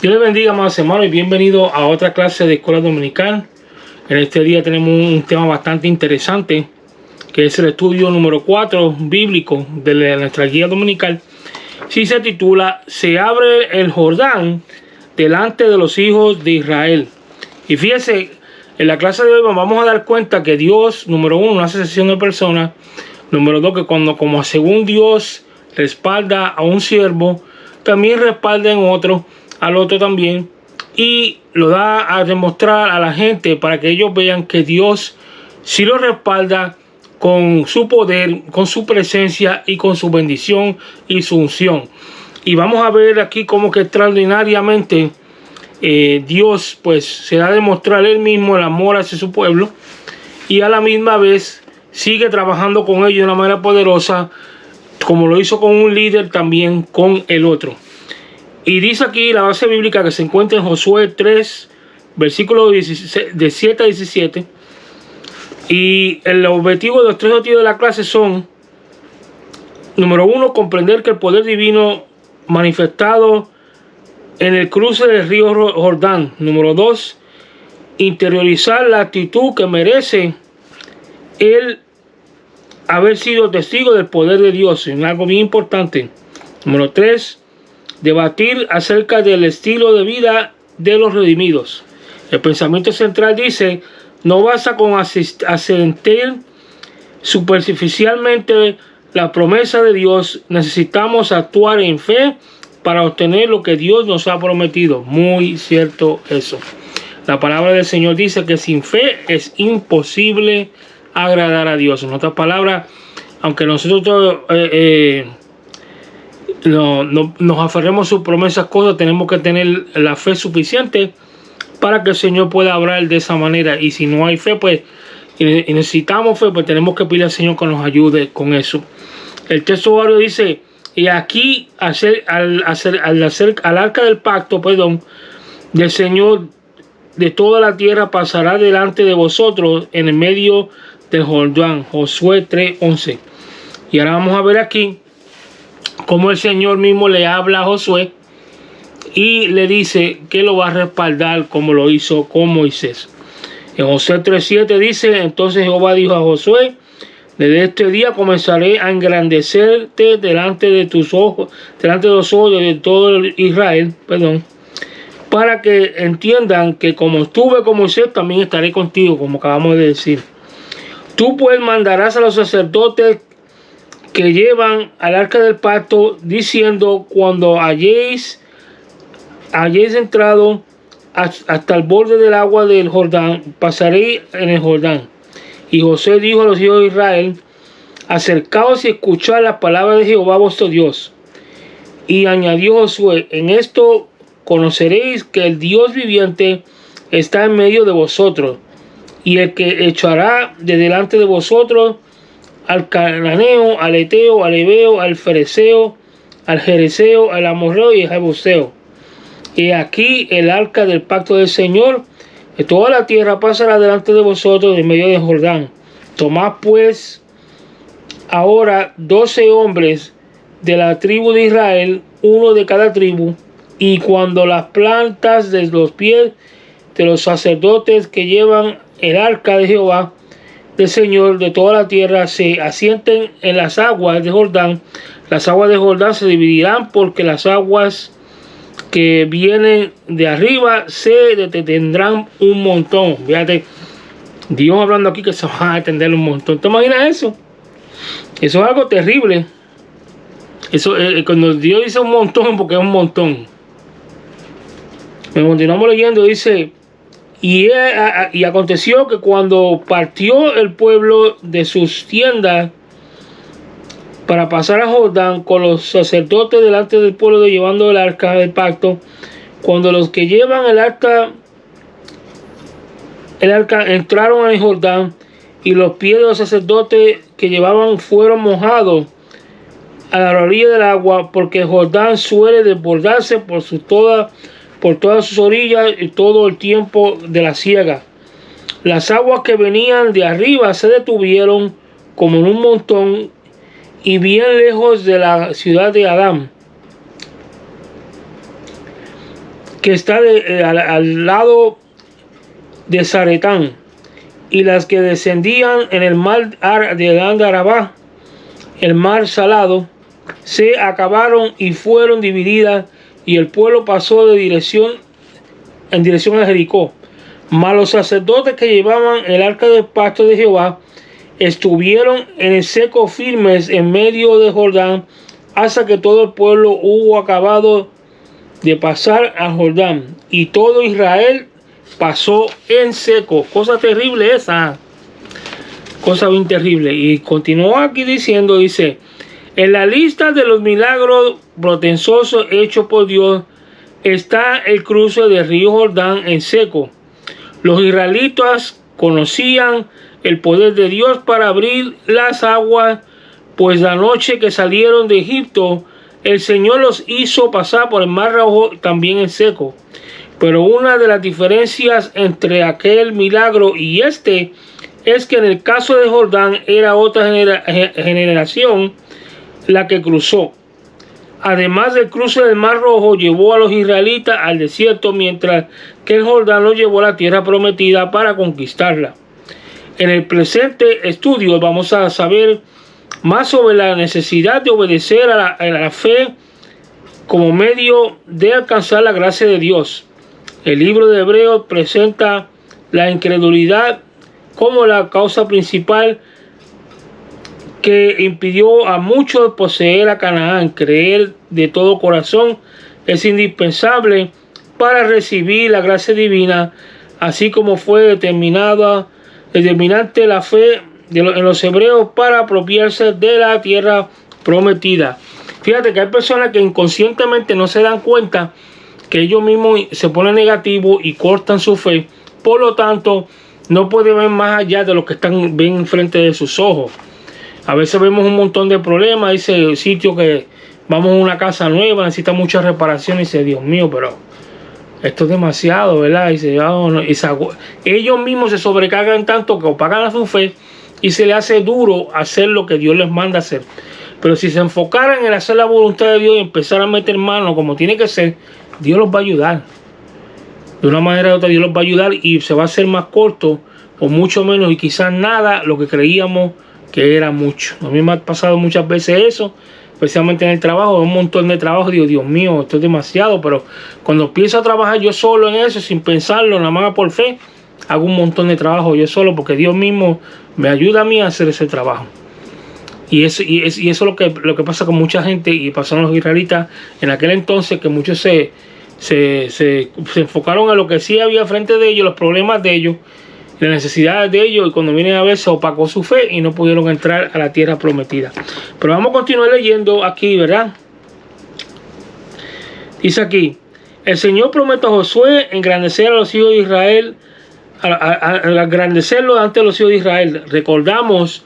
Dios les bendiga, amados hermanos, y bienvenido a otra clase de escuela dominical. En este día tenemos un tema bastante interesante, que es el estudio número 4 bíblico de nuestra guía dominical. Sí, se titula "Se abre el Jordán delante de los hijos de Israel". Y fíjese, en la clase de hoy vamos a dar cuenta que Dios, número uno, no hace excepción de personas. Número dos, que como según Dios respalda a un siervo, también respalda en otro, al otro también, y lo da a demostrar a la gente para que ellos vean que Dios sí lo respalda con su poder, con su presencia y con su bendición y su unción. Y vamos a ver aquí cómo que extraordinariamente Dios pues se da a demostrar él mismo el amor hacia su pueblo, y a la misma vez sigue trabajando con ellos de una manera poderosa, como lo hizo con un líder, también con el otro. Y dice aquí la base bíblica que se encuentra en Josué 3, versículos de 7 a 17. Y el objetivo de los tres objetivos de la clase son: número uno, comprender que el poder divino manifestado en el cruce del río Jordán. Número dos, interiorizar la actitud que merece el haber sido testigo del poder de Dios, en algo bien importante. Número tres, debatir acerca del estilo de vida de los redimidos. El pensamiento central dice: no basta con asentir superficialmente la promesa de Dios, necesitamos actuar en fe para obtener lo que Dios nos ha prometido. Muy cierto eso. La palabra del Señor dice que sin fe es imposible agradar a Dios. En otras palabras, aunque nosotros nos aferremos a sus promesas, cosas, tenemos que tener la fe suficiente para que el Señor pueda hablar de esa manera. Y si no hay fe, pues, y necesitamos fe, pues tenemos que pedir al Señor que nos ayude con eso. El texto bárbaro dice: y aquí al arca del pacto, del Señor de toda la tierra pasará delante de vosotros en el medio del Jordán. Josué 3:11. Y ahora vamos a ver aquí cómo el Señor mismo le habla a Josué y le dice que lo va a respaldar como lo hizo con Moisés. En Josué 3:7 dice: entonces Jehová dijo a Josué: desde este día comenzaré a engrandecerte delante de tus ojos, delante de los ojos de todo Israel, para que entiendan que como estuve con Moisés, también estaré contigo, como acabamos de decir. Tú pues mandarás a los sacerdotes que llevan al arca del pacto, diciendo: cuando hayáis entrado hasta el borde del agua del Jordán, pasaré en el Jordán. Y José dijo a los hijos de Israel: acercaos y escuchad la palabra de Jehová vuestro Dios. Y añadió Josué: en esto conoceréis que el Dios viviente está en medio de vosotros, y el que echará de delante de vosotros al cananeo, al eteo, al hebeo, al fereceo, al jereseo, al amorreo y al jebuseo. Y aquí el arca del pacto del Señor de toda la tierra pasará delante de vosotros en medio del Jordán. Tomad pues ahora 12 hombres de la tribu de Israel, uno de cada tribu, y cuando las plantas de los pies de los sacerdotes que llevan el arca de Jehová del Señor de toda la tierra se asienten en las aguas de Jordán, las aguas de Jordán se dividirán, porque las aguas que vienen de arriba se detendrán un montón. Fíjate, Dios hablando aquí que se va a detener un montón. ¿Te imaginas eso? Eso es algo terrible. Eso, cuando Dios dice un montón, porque es un montón. Continuamos leyendo, dice: y aconteció que cuando partió el pueblo de sus tiendas para pasar a Jordán con los sacerdotes delante del pueblo llevando el arca del pacto, cuando los que llevan el arca entraron en el Jordán, y los pies de los sacerdotes que llevaban fueron mojados a la orilla del agua, porque el Jordán suele desbordarse por todas sus orillas y todo el tiempo de la siega. Las aguas que venían de arriba se detuvieron como en un montón y bien lejos de la ciudad de Adán, que está al lado de Zaretán, y las que descendían en el mar de Arabá, el mar salado, se acabaron y fueron divididas, y el pueblo pasó en dirección a Jericó. Mas los sacerdotes que llevaban el arca del pacto de Jehová estuvieron en el seco firmes en medio de Jordán, hasta que todo el pueblo hubo acabado de pasar a Jordán, y todo Israel pasó en seco. Cosa terrible esa, cosa bien terrible. Y continuó aquí diciendo, dice: en la lista de los milagros portentosos hechos por Dios está el cruce del río Jordán en seco. Los israelitas conocían el poder de Dios para abrir las aguas, pues la noche que salieron de Egipto, el Señor los hizo pasar por el mar Rojo también en seco. Pero una de las diferencias entre aquel milagro y este es que en el caso de Jordán era otra generación la que cruzó. Además del cruce del mar Rojo, llevó a los israelitas al desierto, mientras que el Jordán los llevó a la tierra prometida para conquistarla. En el presente estudio vamos a saber más sobre la necesidad de obedecer a la fe como medio de alcanzar la gracia de Dios. El libro de Hebreos presenta la incredulidad como la causa principal que impidió a muchos poseer a Canaán. Creer de todo corazón es indispensable para recibir la gracia divina, así como fue determinante la fe en los hebreos para apropiarse de la tierra prometida. Fíjate que hay personas que inconscientemente no se dan cuenta que ellos mismos se ponen negativos y cortan su fe. Por lo tanto, no pueden ver más allá de lo que ven enfrente de sus ojos. A veces vemos un montón de problemas. Dice sitio que vamos a una casa nueva, necesita muchas reparaciones. Dice, Dios mío, pero esto es demasiado, ¿verdad? Dice, ellos mismos se sobrecargan tanto que opacan a su fe y se les hace duro hacer lo que Dios les manda hacer. Pero si se enfocaran en hacer la voluntad de Dios y empezar a meter mano como tiene que ser, Dios los va a ayudar. De una manera u otra Dios los va a ayudar, y se va a hacer más corto o mucho menos, y quizás nada, lo que creíamos que era mucho. A mí me ha pasado muchas veces eso, especialmente en el trabajo, un montón de trabajo. Digo, Dios mío, esto es demasiado. Pero cuando empiezo a trabajar yo solo en eso, sin pensarlo, nada más por fe, hago un montón de trabajo yo solo, porque Dios mismo me ayuda a mí a hacer ese trabajo. Y eso es lo que pasa con mucha gente, y pasaron los israelitas en aquel entonces, que muchos se enfocaron a lo que sí había frente de ellos, los problemas de ellos, las necesidades de ellos, y cuando vienen a ver se opacó su fe y no pudieron entrar a la tierra prometida. Pero vamos a continuar leyendo aquí, ¿verdad? Dice aquí: el Señor promete a Josué engrandecer a los hijos de Israel, a engrandecerlo ante los hijos de Israel. Recordamos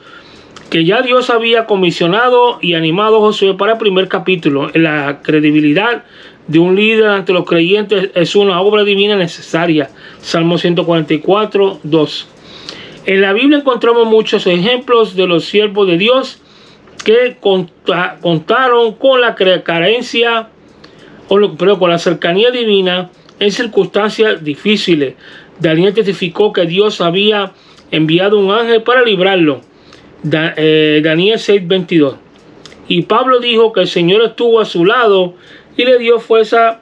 que ya Dios había comisionado y animado a Josué para el primer capítulo. La credibilidad de un líder ante los creyentes es una obra divina necesaria. Salmo 144, 2. En la Biblia encontramos muchos ejemplos de los siervos de Dios que contaron con la carencia, con la cercanía divina en circunstancias difíciles. Daniel testificó que Dios había enviado un ángel para librarlo. Daniel 6:22. Y Pablo dijo que el Señor estuvo a su lado y le dio fuerza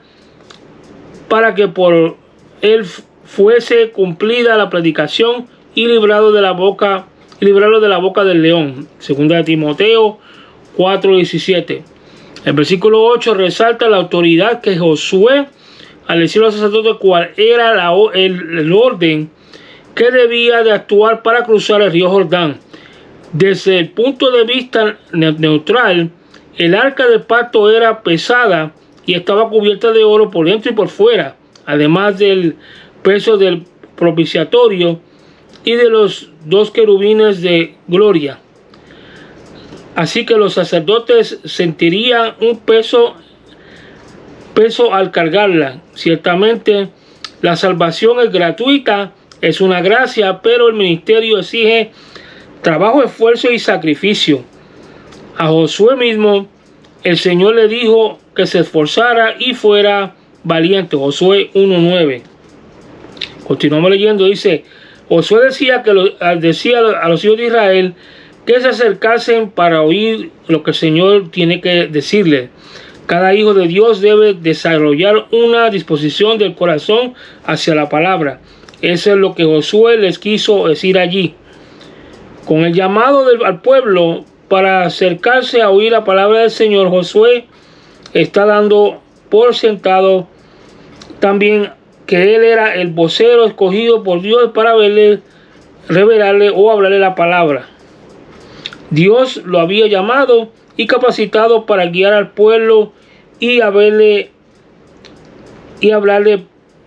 para que por él fuese cumplida la predicación y librarlo de la boca del león. Segunda de Timoteo 4:17. El versículo 8 resalta la autoridad que Josué, al decirle a los sacerdotes cuál era el orden que debía de actuar para cruzar el río Jordán. Desde el punto de vista neutral, el arca del pacto era pesada y estaba cubierta de oro por dentro y por fuera, además del peso del propiciatorio y de los dos querubines de gloria. Así que los sacerdotes sentirían un peso al cargarla. Ciertamente, la salvación es gratuita, es una gracia, pero el ministerio exige trabajo, esfuerzo y sacrificio. A Josué mismo, el Señor le dijo que se esforzara y fuera valientes. Josué 1:9. Continuamos leyendo, dice, Josué decía a los hijos de Israel que se acercasen para oír lo que el Señor tiene que decirles. Cada hijo de Dios debe desarrollar una disposición del corazón hacia la palabra. Eso es lo que Josué les quiso decir allí. Con el llamado al pueblo para acercarse a oír la palabra del Señor, Josué está dando por sentado también que él era el vocero escogido por Dios para revelarle o hablarle la palabra. Dios lo había llamado y capacitado para guiar al pueblo y hablarle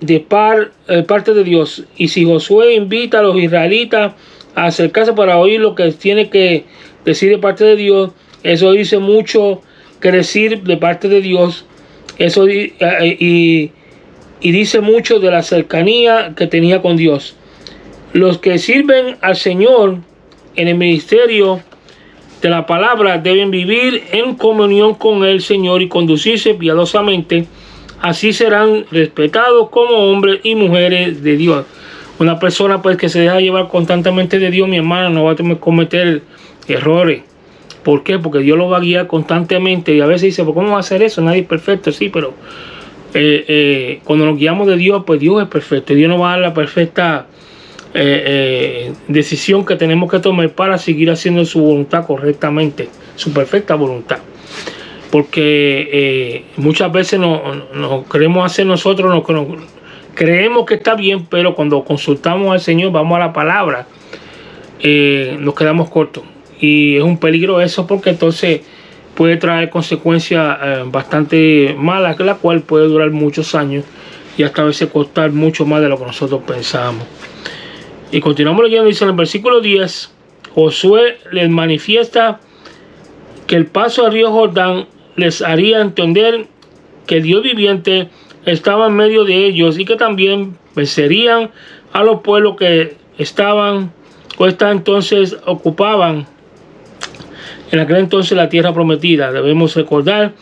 de parte de Dios. Y si Josué invita a los israelitas a acercarse para oír lo que tiene que decir de parte de Dios, eso dice mucho que decir de parte de Dios. Eso y dice mucho de la cercanía que tenía con Dios. Los que sirven al Señor en el ministerio de la palabra deben vivir en comunión con el Señor y conducirse piadosamente. Así serán respetados como hombres y mujeres de Dios. Una persona pues que se deja llevar constantemente de Dios, mi hermano, no va a cometer errores. ¿Por qué? Porque Dios lo va a guiar constantemente. Y a veces dice, ¿cómo va a hacer eso? Nadie es perfecto. Sí, pero cuando nos guiamos de Dios, pues Dios es perfecto. Dios nos va a dar la perfecta decisión que tenemos que tomar para seguir haciendo su voluntad correctamente, su perfecta voluntad. Porque muchas veces nos queremos hacer nosotros, creemos que está bien, pero cuando consultamos al Señor, vamos a la palabra, nos quedamos cortos. Y es un peligro eso, porque entonces puede traer consecuencias bastante malas, la cual puede durar muchos años y hasta a veces costar mucho más de lo que nosotros pensábamos. Y continuamos leyendo, dice en el versículo 10, Josué les manifiesta que el paso al río Jordán les haría entender que el Dios viviente estaba en medio de ellos y que también vencerían a los pueblos que estaban o hasta entonces ocupaban en aquel entonces la tierra prometida. Debemos recordar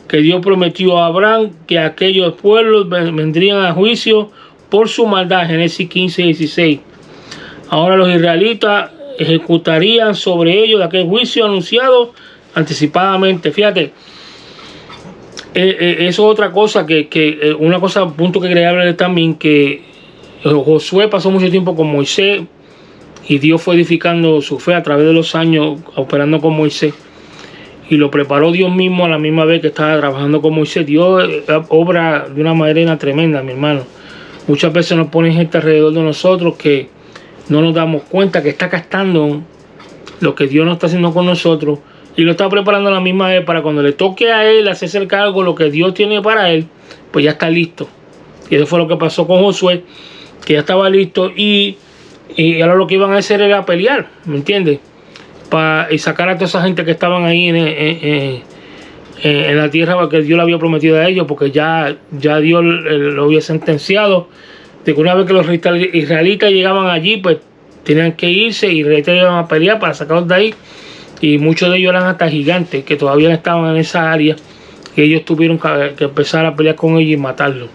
que Dios prometió a Abraham que aquellos pueblos vendrían a juicio por su maldad, Génesis 15:16. Ahora los israelitas ejecutarían sobre ellos aquel juicio anunciado anticipadamente. Fíjate, eso es otra cosa una cosa, punto que quería hablar también, que Josué pasó mucho tiempo con Moisés y Dios fue edificando su fe a través de los años operando con Moisés, y lo preparó Dios mismo a la misma vez que estaba trabajando con Moisés. Dios obra de una manera tremenda, mi hermano. Muchas veces nos ponen gente alrededor de nosotros que no nos damos cuenta que está gastando lo que Dios no está haciendo con nosotros, y lo está preparando a la misma vez para cuando le toque a él hacerse el cargo, lo que Dios tiene para él, pues ya está listo. Y eso fue lo que pasó con Josué, que ya estaba listo, y ahora lo que iban a hacer era pelear, ¿me entiendes? Y sacar a toda esa gente que estaban ahí en la tierra que Dios le había prometido a ellos, porque ya Dios lo había sentenciado de que una vez que los israelitas llegaban allí, pues tenían que irse, y los israelitas iban a pelear para sacarlos de ahí. Y muchos de ellos eran hasta gigantes que todavía estaban en esa área, y ellos tuvieron que empezar a pelear con ellos y matarlos,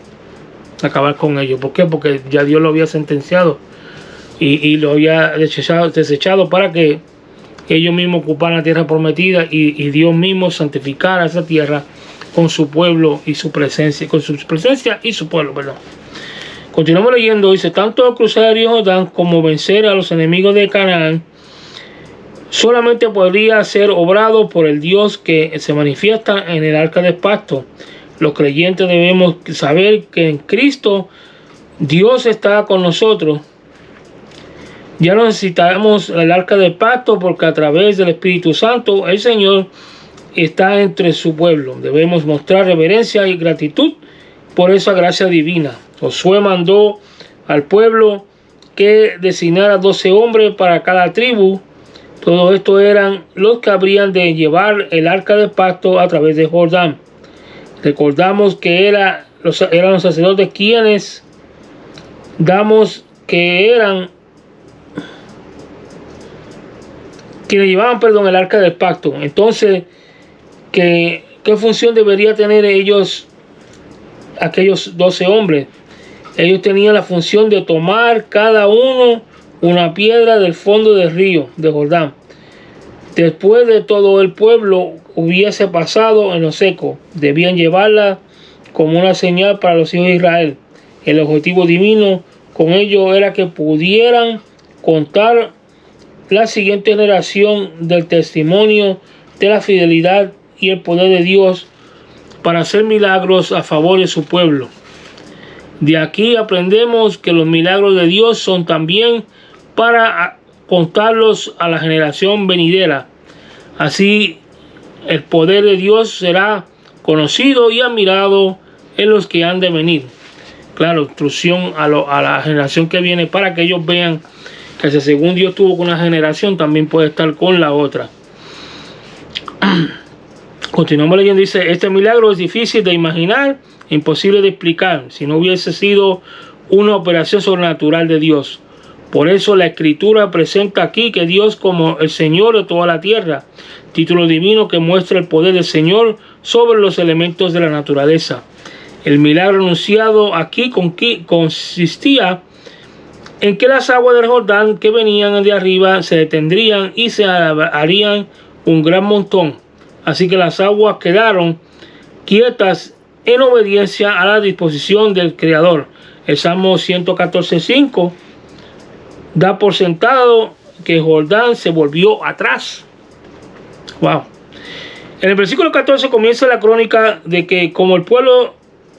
acabar con ellos. ¿Por qué? Porque ya Dios lo había sentenciado y lo había desechado para que ellos mismos ocuparan la tierra prometida, y Dios mismo santificara esa tierra con su pueblo y su presencia, con su presencia y su pueblo, perdón. Continuamos leyendo, dice, tanto cruzar el río Jordán como vencer a los enemigos de Canaán solamente podría ser obrado por el Dios que se manifiesta en el arca del pacto. Los creyentes debemos saber que en Cristo Dios está con nosotros. Ya no necesitamos el arca del pacto, porque a través del Espíritu Santo el Señor está entre su pueblo. Debemos mostrar reverencia y gratitud por esa gracia divina. Josué mandó al pueblo que designara 12 hombres para cada tribu. Todos estos eran los que habrían de llevar el arca del pacto a través de Jordán. Recordamos que eran los sacerdotes quienes llevaban el arca del pacto. Entonces, ¿qué función debería tener ellos aquellos 12 hombres. Ellos tenían la función de tomar cada uno una piedra del fondo del río de Jordán. Después de todo el pueblo hubiese pasado en lo seco, debían llevarla como una señal para los hijos de Israel. El objetivo divino con ello era que pudieran contar la siguiente generación del testimonio de la fidelidad y el poder de Dios para hacer milagros a favor de su pueblo. De aquí aprendemos que los milagros de Dios son también para contarlos a la generación venidera. Así el poder de Dios será conocido y admirado en los que han de venir. Claro, instrucción a la generación que viene para que ellos vean que según Dios tuvo con una generación, también puede estar con la otra. Continuamos leyendo, dice, este milagro es difícil de imaginar, imposible de explicar, si no hubiese sido una operación sobrenatural de Dios. Por eso la Escritura presenta aquí que Dios como el Señor de toda la tierra, título divino que muestra el poder del Señor sobre los elementos de la naturaleza. El milagro anunciado aquí consistía en que las aguas del Jordán que venían de arriba se detendrían y se harían un gran montón. Así que las aguas quedaron quietas en obediencia a la disposición del Creador. El Salmo 114:5 da por sentado que Jordán se volvió atrás. Wow. En el versículo 14 comienza la crónica de que como el pueblo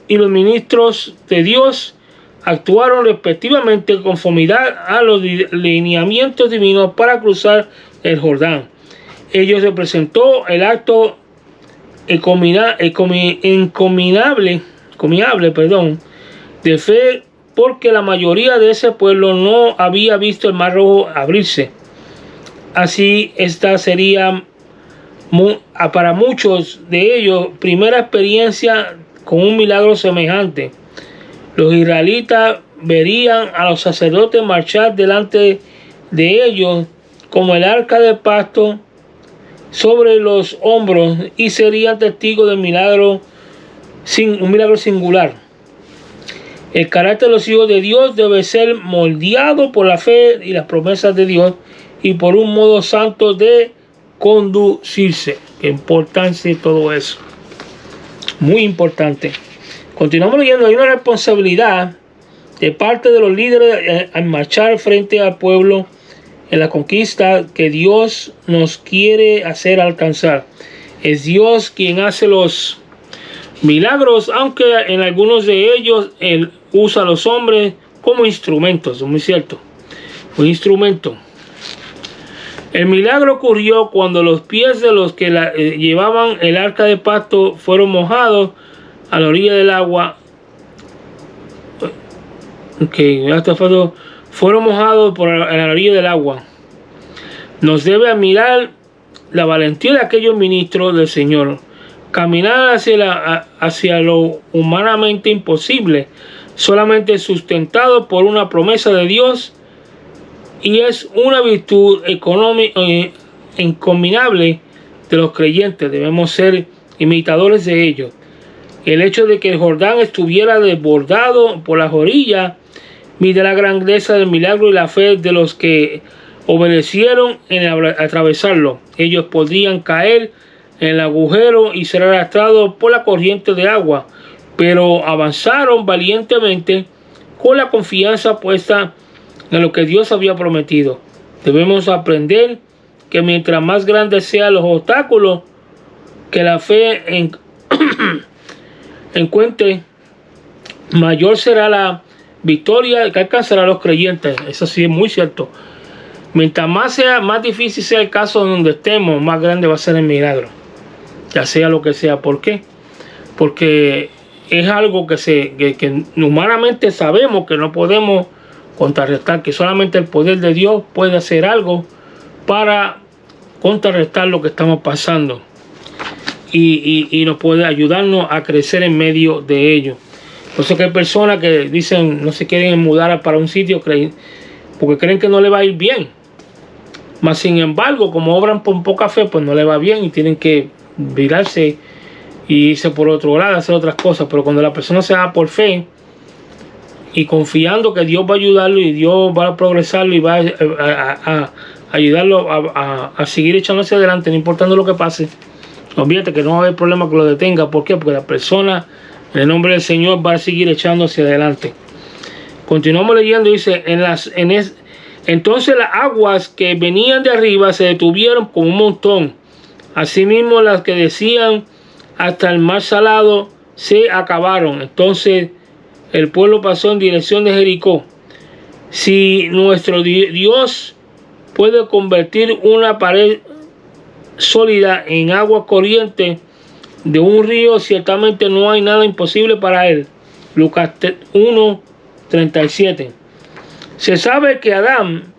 y los ministros de Dios actuaron respectivamente en conformidad a los lineamientos divinos para cruzar el Jordán. Ellos representó el acto encomiable de fe, porque la mayoría de ese pueblo no había visto el Mar Rojo abrirse. Así esta sería para muchos de ellos primera experiencia con un milagro semejante. Los israelitas verían a los sacerdotes marchar delante de ellos como el arca del pacto sobre los hombros y serían testigos del milagro, un milagro singular. El carácter de los hijos de Dios debe ser moldeado por la fe y las promesas de Dios y por un modo santo de conducirse. Qué importancia y todo eso. Muy importante. Continuamos leyendo. Hay una responsabilidad de parte de los líderes al marchar frente al pueblo en la conquista que Dios nos quiere hacer alcanzar. Es Dios quien hace los milagros, aunque en algunos de ellos Él usa a los hombres como instrumentos. Es muy cierto. Un instrumento. El milagro ocurrió cuando los pies de los que llevaban el arca de pacto fueron mojados a la orilla del agua. Fueron mojados a la orilla del agua. Nos debe admirar la valentía de aquellos ministros del Señor. Caminar hacia lo humanamente imposible, solamente sustentado por una promesa de Dios, y es una virtud encomiable de los creyentes. Debemos ser imitadores de ellos. El hecho de que el Jordán estuviera desbordado por las orillas mide la grandeza del milagro y la fe de los que obedecieron en atravesarlo. Ellos podían caer en el agujero y ser arrastrados por la corriente de agua, pero avanzaron valientemente con la confianza puesta en lo que Dios había prometido. Debemos aprender que mientras más grandes sean los obstáculos que la fe encuentre, mayor será la victoria que alcanzarán los creyentes. Eso sí es muy cierto. Mientras más difícil sea el caso donde estemos, más grande va a ser el milagro, ya sea lo que sea. ¿Por qué? Porque es algo que humanamente sabemos que no podemos contrarrestar, que solamente el poder de Dios puede hacer algo para contrarrestar lo que estamos pasando y nos puede ayudarnos a crecer en medio de ello. Por eso que hay personas que dicen no se quieren mudar para un sitio porque creen que no le va a ir bien. Mas sin embargo, como obran con poca fe, pues no le va bien y tienen que virarse y irse por otro lado, hacer otras cosas. Pero cuando la persona se da por fe y confiando que Dios va a ayudarlo y Dios va a progresarlo y va a ayudarlo a seguir echándose adelante, no importando lo que pase, olvídate que no va a haber problema que lo detenga. ¿Por qué? Porque la persona, en el nombre del Señor, va a seguir echándose adelante. Continuamos leyendo, dice, entonces las aguas que venían de arriba se detuvieron como un montón. Asimismo las que decían hasta el mar salado se acabaron. Entonces el pueblo pasó en dirección de Jericó. Si nuestro Dios puede convertir una pared sólida en agua corriente de un río, ciertamente no hay nada imposible para él. Lucas 1:37. Se sabe que Adán,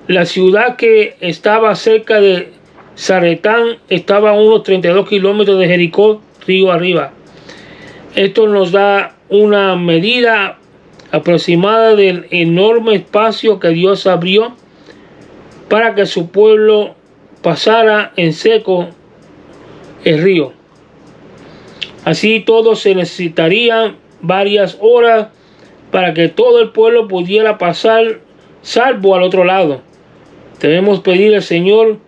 la ciudad que estaba cerca de Zaretán, estaba a unos 32 kilómetros de Jericó, río arriba. Esto nos da una medida aproximada del enorme espacio que Dios abrió para que su pueblo pasara en seco el río. Así todo se necesitaría varias horas para que todo el pueblo pudiera pasar salvo al otro lado. Debemos pedir al Señor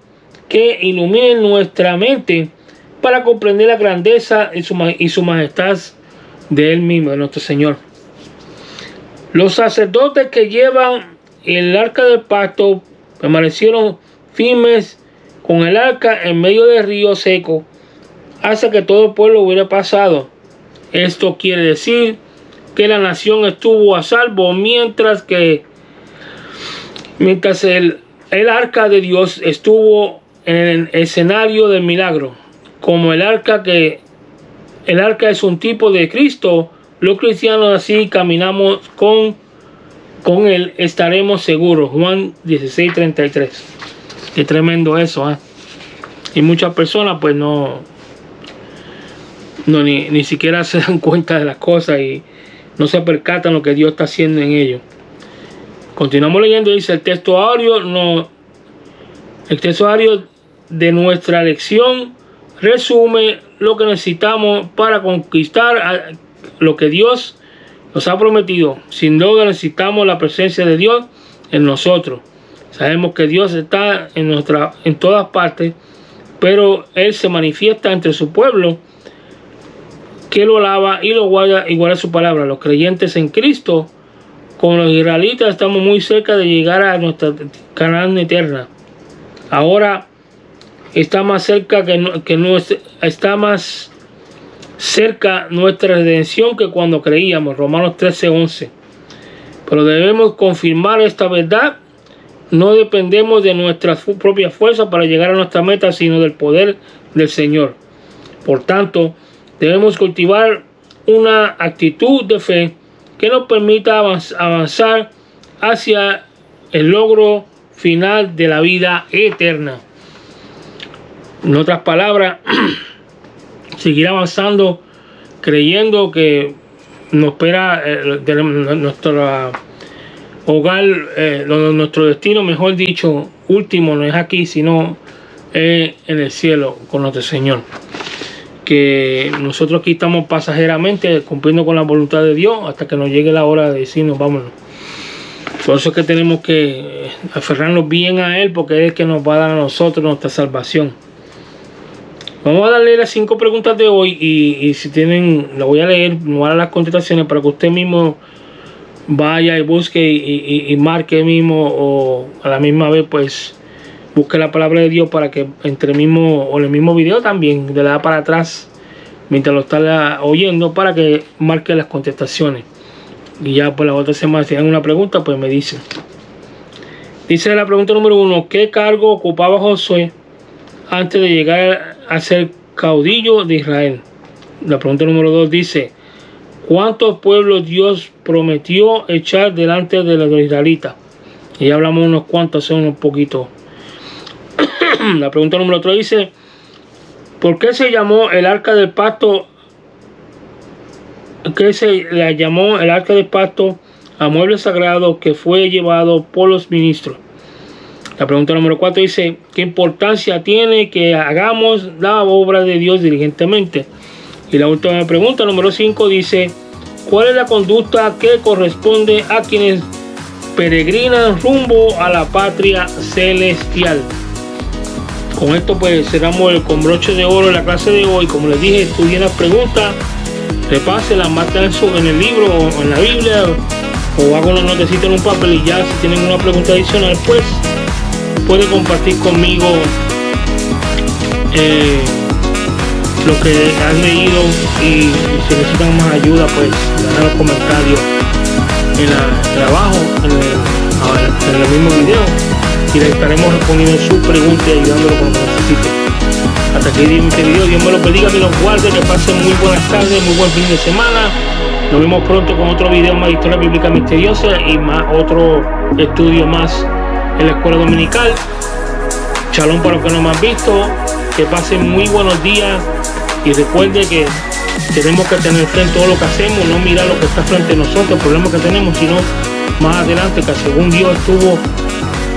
que ilumine nuestra mente para comprender la grandeza y su majestad de Él mismo, de nuestro Señor. Los sacerdotes que llevan el arca del pacto permanecieron firmes con el arca en medio del río seco hasta que todo el pueblo hubiera pasado. Esto quiere decir que la nación estuvo a salvo mientras el arca de Dios estuvo en el escenario del milagro. Como el arca es un tipo de Cristo, los cristianos así caminamos con Él, estaremos seguros. Juan 16:33. Qué tremendo eso, ¿eh? Y muchas personas pues ni siquiera se dan cuenta de las cosas y no se percatan lo que Dios está haciendo en ellos. Continuamos leyendo, dice el texto aéreo de nuestra lección resume lo que necesitamos para conquistar lo que Dios nos ha prometido. Sin duda necesitamos la presencia de Dios en nosotros. Sabemos que Dios está en todas partes, pero Él se manifiesta entre su pueblo que lo alaba y lo guarda y guarda su palabra. Los creyentes en Cristo, como los israelitas, estamos muy cerca de llegar a nuestra Canaán eterna. Ahora está más cerca está más cerca nuestra redención que cuando creíamos. Romanos 13:11. Pero debemos confirmar esta verdad. No dependemos de nuestra propia fuerza para llegar a nuestra meta, sino del poder del Señor. Por tanto, debemos cultivar una actitud de fe que nos permita avanzar hacia el logro final de la vida eterna. En otras palabras, seguir avanzando creyendo que nos espera nuestro hogar, nuestro destino, mejor dicho, último, no es aquí, sino en el cielo con nuestro Señor. Que nosotros aquí estamos pasajeramente cumpliendo con la voluntad de Dios hasta que nos llegue la hora de decirnos vámonos. Por eso es que tenemos que aferrarnos bien a Él, porque Él es el que nos va a dar a nosotros nuestra salvación. Vamos a darle las 5 preguntas de hoy y si tienen, la voy a leer, me voy a dar las contestaciones para que usted mismo vaya y busque y marque mismo, o a la misma vez pues busque la palabra de Dios para que entre mismo o en el mismo video también le da para atrás mientras lo está oyendo para que marque las contestaciones. Y ya por la otra semana si tienen una pregunta pues me dicen. Dice la pregunta número 1: ¿qué cargo ocupaba Josué antes de llegar a ser caudillo de Israel? La pregunta número 2 dice: ¿cuántos pueblos Dios prometió echar delante de los israelitas? Y ya hablamos unos cuantos, son unos poquitos. La pregunta número 3 dice: ¿por qué se llamó el arca del pacto? ¿Qué se le llamó el arca del pacto a mueble sagrado que fue llevado por los ministros? La pregunta número 4 dice: ¿qué importancia tiene que hagamos la obra de Dios diligentemente? Y la última pregunta, número 5, dice: ¿cuál es la conducta que corresponde a quienes peregrinan rumbo a la patria celestial? Con esto pues cerramos con broche de oro la clase de hoy. Como les dije, estudien las preguntas, repásenlas, marquen eso en el libro o en la Biblia, o hagan una notecita en un papel, y ya si tienen una pregunta adicional pues puede compartir conmigo lo que han leído, y si necesitan más ayuda pues dejar los comentarios abajo en el mismo video, y le estaremos respondiendo sus preguntas y ayudándolo con lo que necesite. Hasta aquí este video. Dios me los bendiga, me los guarde, que pasen muy buenas tardes, muy buen fin de semana. Nos vemos pronto con otro video más de historia bíblica misteriosa y más otro estudio más en la escuela dominical. Shalom para los que no me han visto, que pasen muy buenos días, y recuerde que tenemos que tener fe en todo lo que hacemos, no mirar lo que está frente a nosotros, el problema que tenemos, sino más adelante, que según Dios estuvo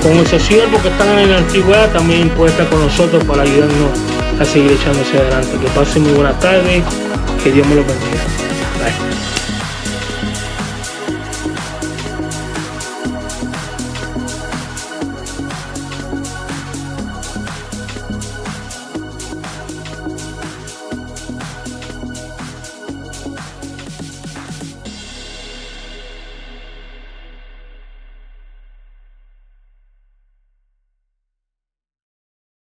con esos siervos que están en la antigüedad, también puede estar con nosotros para ayudarnos a seguir echándose adelante. Que pasen muy buenas tardes, que Dios me los bendiga. Bye.